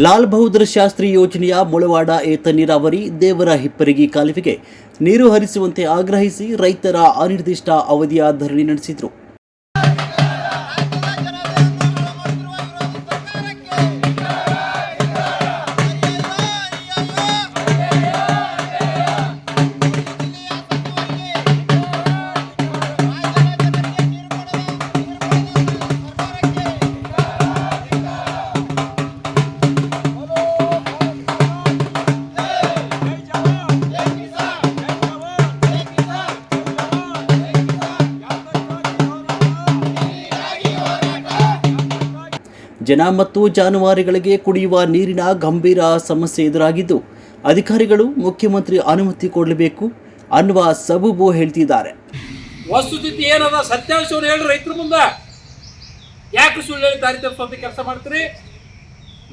ಲಾಲ್ ಬಹದ್ದೂರ್ ಶಾಸ್ತ್ರಿ ಯೋಜನೆಯ ಮುಳವಾಡ ಏತ ನೀರಾವರಿ ದೇವರ ಹಿಪ್ಪರಗಿ ಕಾಲುವೆಗೆ ನೀರು ಹರಿಸುವಂತೆ ಆಗ್ರಹಿಸಿ ರೈತರ ಅನಿರ್ದಿಷ್ಟ ಅವಧಿಯ ಧರಣಿ ನಡೆಸಿದರು. ಜನ ಮತ್ತು ಜಾನುವಾರುಗಳಿಗೆ ಕುಡಿಯುವ ನೀರಿನ ಗಂಭೀರ ಸಮಸ್ಯೆ ಎದುರಾಗಿದ್ದು ಅಧಿಕಾರಿಗಳು ಮುಖ್ಯಮಂತ್ರಿ ಅನುಮತಿ ಕೊಡಬೇಕು ಅನ್ನುವ ಸಬೂಬು ಹೇಳ್ತಿದ್ದಾರೆ. ವಸ್ತುಸ್ಥಿತಿ ಏನದ ಸತ್ಯಾಂಶವನ್ನು ಹೇಳಿ ರೈತರ ಮುಂದೆ ಯಾಕೆ ಸುಳ್ಳು ಹೇಳಿ ದಾರಿ ತಪ್ಪಿಸುವಂತ ಕೆಲಸ ಮಾಡ್ತೀರಿ?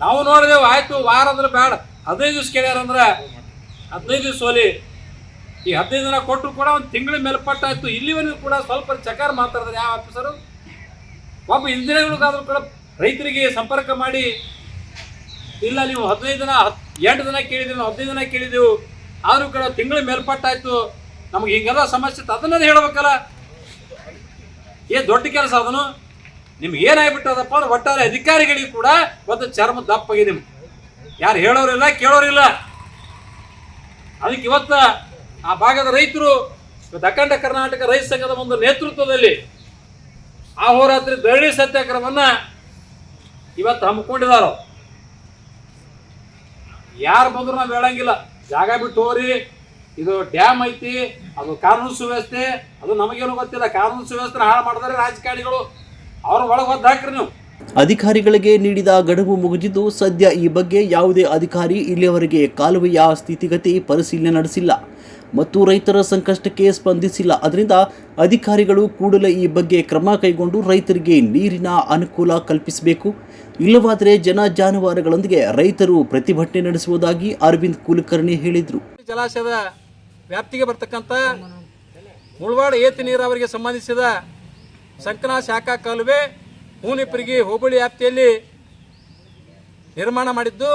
ನಾವು ನೋಡಿದೆವು, ಆಯ್ತು ವಾರ ಅಂದ್ರೆ ಬೇಡ, 15 ದಿವಸ ಕೇಳ್ಯಾರಂದ್ರೆ 15 ದಿವಸ ಹೋಲಿ. ಈ 15 ದಿನ ಕೊಟ್ಟರು ಕೂಡ ಒಂದು ತಿಂಗಳ ಮೇಲ್ಪಟ್ಟಾಯ್ತು. ಇಲ್ಲಿವರೆಗೂ ಕೂಡ ಸ್ವಲ್ಪ ಚಕಾರ ಮಾತಾಡಿದ್ರೆ ಯಾವ ಆಫೀಸರು ಒಬ್ಬ ಇಂಜಿನಿಯರ್ಗಳಿಗಾದ್ರೂ ಕೂಡ ರೈತರಿಗೆ ಸಂಪರ್ಕ ಮಾಡಿ, ಇಲ್ಲ ನೀವು 15 ದಿನ 8 ದಿನ ಕೇಳಿದ್ದೀವಿ, ನಾವು 15 ದಿನ ಕೇಳಿದೆವು, ಆದರೂ ಕೂಡ ತಿಂಗಳ ಮೇಲ್ಪಟ್ಟಾಯ್ತು, ನಮ್ಗೆ ಹಿಂಗೆಲ್ಲ ಸಮಸ್ಯೆ ಅದನ್ನೇ ಹೇಳ್ಬೇಕಲ್ಲ. ದೊಡ್ಡ ಕೆಲಸ ಅದನ್ನು. ನಿಮ್ಗೆ ಏನಾಗ್ಬಿಟ್ಟದಪ್ಪ ಅಂದ್ರೆ ಒಟ್ಟಾರೆ ಅಧಿಕಾರಿಗಳಿಗೆ ಕೂಡ ಒಂದು ಚರ್ಮ ದಪ್ಪಾಗಿದೆ. ನಿಮ್ಗೆ ಯಾರು ಹೇಳೋರಿಲ್ಲ, ಕೇಳೋರಿಲ್ಲ. ಅದಕ್ಕೆ ಇವತ್ತ ಆ ಭಾಗದ ರೈತರು ಅಖಂಡ ಕರ್ನಾಟಕ ರೈತ ಸಂಘದ ಒಂದು ನೇತೃತ್ವದಲ್ಲಿ ಅಹೋರಾತ್ರಿ ಧರಣಿ ಸತ್ಯಾಗ್ರಹವನ್ನ ಇವತ್ತು ಹಮ್ಮಿಕೊಂಡಿದಾರ. ಯಾರು ಬಂದ್ರು ನಾವು ಹೇಳಂಗಿಲ್ಲ, ಜಾಗ ಬಿಟ್ಟು ಹೋಗ್ರಿ, ಇದು ಡ್ಯಾಮ್ ಐತಿ, ಅದು ಕಾನೂನು ಸುವ್ಯವಸ್ಥೆ, ಅದು ನಮಗೇನು ಗೊತ್ತಿಲ್ಲ. ಕಾನೂನು ಸುವ್ಯವಸ್ಥೆ ಹಾಳು ಮಾಡಿದ್ರೆ ರಾಜಕಾರಣಿಗಳು, ಅವ್ರ ಒಳಗೆ ಒದ್ದು ಹಾಕ್ರಿ ನೀವು. ಅಧಿಕಾರಿಗಳಿಗೆ ನೀಡಿದ ಗಡುವು ಮುಗಿದಿದ್ದು ಸದ್ಯ ಈ ಬಗ್ಗೆ ಯಾವುದೇ ಅಧಿಕಾರಿ ಇಲ್ಲಿಯವರೆಗೆ ಕಾಲುವೆಯ ಸ್ಥಿತಿಗತಿ ಪರಿಶೀಲನೆ ನಡೆಸಿಲ್ಲ ಮತ್ತು ರೈತರ ಸಂಕಷ್ಟಕ್ಕೆ ಸ್ಪಂದಿಸಿಲ್ಲ. ಅದರಿಂದ ಅಧಿಕಾರಿಗಳು ಕೂಡಲೇ ಈ ಬಗ್ಗೆ ಕ್ರಮ ಕೈಗೊಂಡು ರೈತರಿಗೆ ನೀರಿನ ಅನುಕೂಲ ಕಲ್ಪಿಸಬೇಕು. ಇಲ್ಲವಾದರೆ ಜನ ಜಾನುವಾರುಗಳೊಂದಿಗೆ ರೈತರು ಪ್ರತಿಭಟನೆ ನಡೆಸುವುದಾಗಿ ಅರವಿಂದ್ ಕುಲಕರ್ಣಿ ಹೇಳಿದರು. ಜಲಾಶಯದ ವ್ಯಾಪ್ತಿಗೆ ಬರ್ತಕ್ಕಂಥ ಮುಳವಾಡ ಏತ ನೀರಾವರಿಗೆ ಸಂಬಂಧಿಸಿದ ಸಂಕನಾ ಶಾಖಾ ಕಾಲುವೆ ಹೂನಿಪ್ಪರಗಿ ಹೋಬಳಿ ವ್ಯಾಪ್ತಿಯಲ್ಲಿ ನಿರ್ಮಾಣ ಮಾಡಿದ್ದು,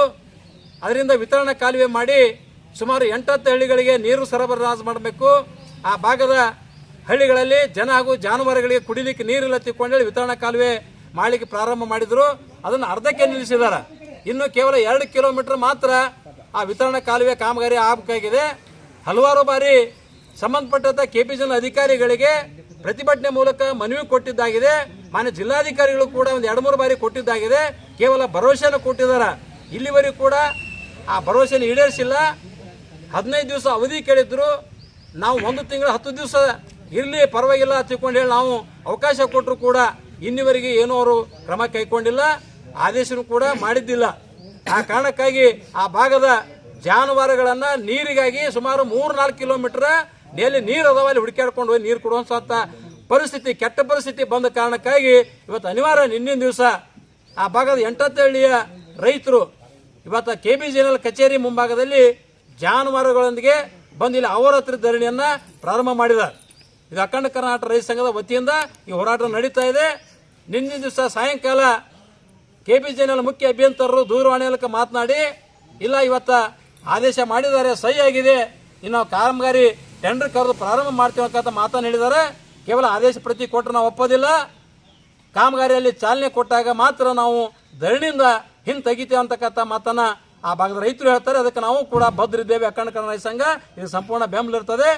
ಅದರಿಂದ ವಿತರಣಾ ಕಾಲುವೆ ಮಾಡಿ ಸುಮಾರು 8 ಹಳ್ಳಿಗಳಿಗೆ ನೀರು ಸರಬರಾಜು ಮಾಡಬೇಕು. ಆ ಭಾಗದ ಹಳ್ಳಿಗಳಲ್ಲಿ ಜನ ಹಾಗೂ ಜಾನುವಾರುಗಳಿಗೆ ಕುಡಿಲಿಕ್ಕೆ ನೀರಿಲ್ಲ ತಿಳ್ಕೊಂಡೇಳಿ ವಿತರಣಾ ಕಾಲುವೆ ಮಾಡಲಿಕ್ಕೆ ಪ್ರಾರಂಭ ಮಾಡಿದ್ರು. ಅದನ್ನು ಅರ್ಧಕ್ಕೆ ನಿಲ್ಲಿಸಿದ್ದಾರೆ. ಇನ್ನು ಕೇವಲ 2 ಕಿಲೋಮೀಟರ್ ಮಾತ್ರ ಆ ವಿತರಣಾ ಕಾಲುವೆ ಕಾಮಗಾರಿ ಆಗಬೇಕಾಗಿದೆ. ಹಲವಾರು ಬಾರಿ ಸಂಬಂಧಪಟ್ಟಂತ ಕೆಪಿಜನ್ ಅಧಿಕಾರಿಗಳಿಗೆ ಪ್ರತಿಭಟನೆ ಮೂಲಕ ಮನವಿ ಕೊಟ್ಟಿದ್ದಾಗಿದೆ. ಮಾನ್ಯ ಜಿಲ್ಲಾಧಿಕಾರಿಗಳು ಕೂಡ ಒಂದು 2-3 ಬಾರಿ ಕೊಟ್ಟಿದ್ದಾಗಿದೆ. ಕೇವಲ ಭರವಸೆಯನ್ನು ಕೊಟ್ಟಿದ್ದಾರೆ. ಇಲ್ಲಿವರೆಗೂ ಕೂಡ ಆ ಭರವಸೆಯನ್ನು ಈಡೇರಿಸಿಲ್ಲ. 15 ದಿವಸ ಅವಧಿ ಕೇಳಿದ್ರು. ನಾವು 1 ತಿಂಗಳು 10 ದಿವಸ ಇರಲಿ ಪರವಾಗಿಲ್ಲ ತಿಳ್ಕೊಂಡು ಹೇಳಿ ನಾವು ಅವಕಾಶ ಕೊಟ್ಟರು ಕೂಡ ಇನ್ನಿವರೆಗೆ ಏನೂ ಅವರು ಕ್ರಮ ಕೈಗೊಂಡಿಲ್ಲ, ಆದೇಶನೂ ಕೂಡ ಮಾಡಿದ್ದಿಲ್ಲ. ಆ ಕಾರಣಕ್ಕಾಗಿ ಆ ಭಾಗದ ಜಾನುವಾರುಗಳನ್ನು ನೀರಿಗಾಗಿ ಸುಮಾರು 3-4 ಕಿಲೋಮೀಟರ್ ಡೈಲಿ ನೀರು ಅದಾವ, ಅಲ್ಲಿ ಹುಡುಕಾಡ್ಕೊಂಡು ಹೋಗಿ ನೀರು ಕೊಡುವಂಥ ಪರಿಸ್ಥಿತಿ, ಕೆಟ್ಟ ಪರಿಸ್ಥಿತಿ ಬಂದ ಕಾರಣಕ್ಕಾಗಿ ಇವತ್ತು ಅನಿವಾರ್ಯ ನಿನ್ನಿನ ದಿವಸ ಆ ಭಾಗದ 8 ಹಳ್ಳಿಯ ರೈತರು ಇವತ್ತು KBJNL ಕಚೇರಿ ಮುಂಭಾಗದಲ್ಲಿ ಜಾನುವಾರುಗಳೊಂದಿಗೆ ಬಂದು ಇಲ್ಲಿ ಅಹೋರಾತ್ರಿ ಧರಣಿಯನ್ನು ಪ್ರಾರಂಭ ಮಾಡಿದ್ದಾರೆ. ಇದು ಅಖಂಡ ಕರ್ನಾಟಕ ರೈತ ಸಂಘದ ವತಿಯಿಂದ ಈ ಹೋರಾಟ ನಡೀತಾ ಇದೆ. ನಿನ್ನಿನ ದಿವಸ ಸಾಯಂಕಾಲ KBJNL ಮುಖ್ಯ ಅಭಿಯಂತರರು ದೂರವಾಣಿ ಮೂಲಕ ಮಾತನಾಡಿ, ಇಲ್ಲ ಇವತ್ತು ಆದೇಶ ಮಾಡಿದ್ದಾರೆ, ಸಹಿ ಆಗಿದೆ, ಇನ್ನು ಕಾಮಗಾರಿ ಟೆಂಡರ್ ಕರೆದು ಪ್ರಾರಂಭ ಮಾಡ್ತೀವಿ ಅಂತ ಮಾತನ್ನು ಹೇಳಿದ್ದಾರೆ. ಕೇವಲ ಆದೇಶ ಪ್ರತಿ ಕೊಟ್ಟರೆ ನಾವು ಒಪ್ಪೋದಿಲ್ಲ, ಕಾಮಗಾರಿಯಲ್ಲಿ ಚಾಲನೆ ಕೊಟ್ಟಾಗ ಮಾತ್ರ ನಾವು ಧರಣಿಯಿಂದ ಹಿಂತೆಗಿತೇವೆ ಅಂತಕ್ಕಂಥ ಮಾತನ್ನ ಆ ಭಾಗದ ರೈತರು ಹೇಳ್ತಾರೆ. ಅದಕ್ಕೆ ನಾವು ಕೂಡ ಬದ್ಧರಿದ್ದೇವೆ. ಅಖಂಡ ಕರ್ನಾಟಕ ರೈತ ಸಂಘ ಇದು ಸಂಪೂರ್ಣ ಬೆಂಬಲ ಇರ್ತದೆ.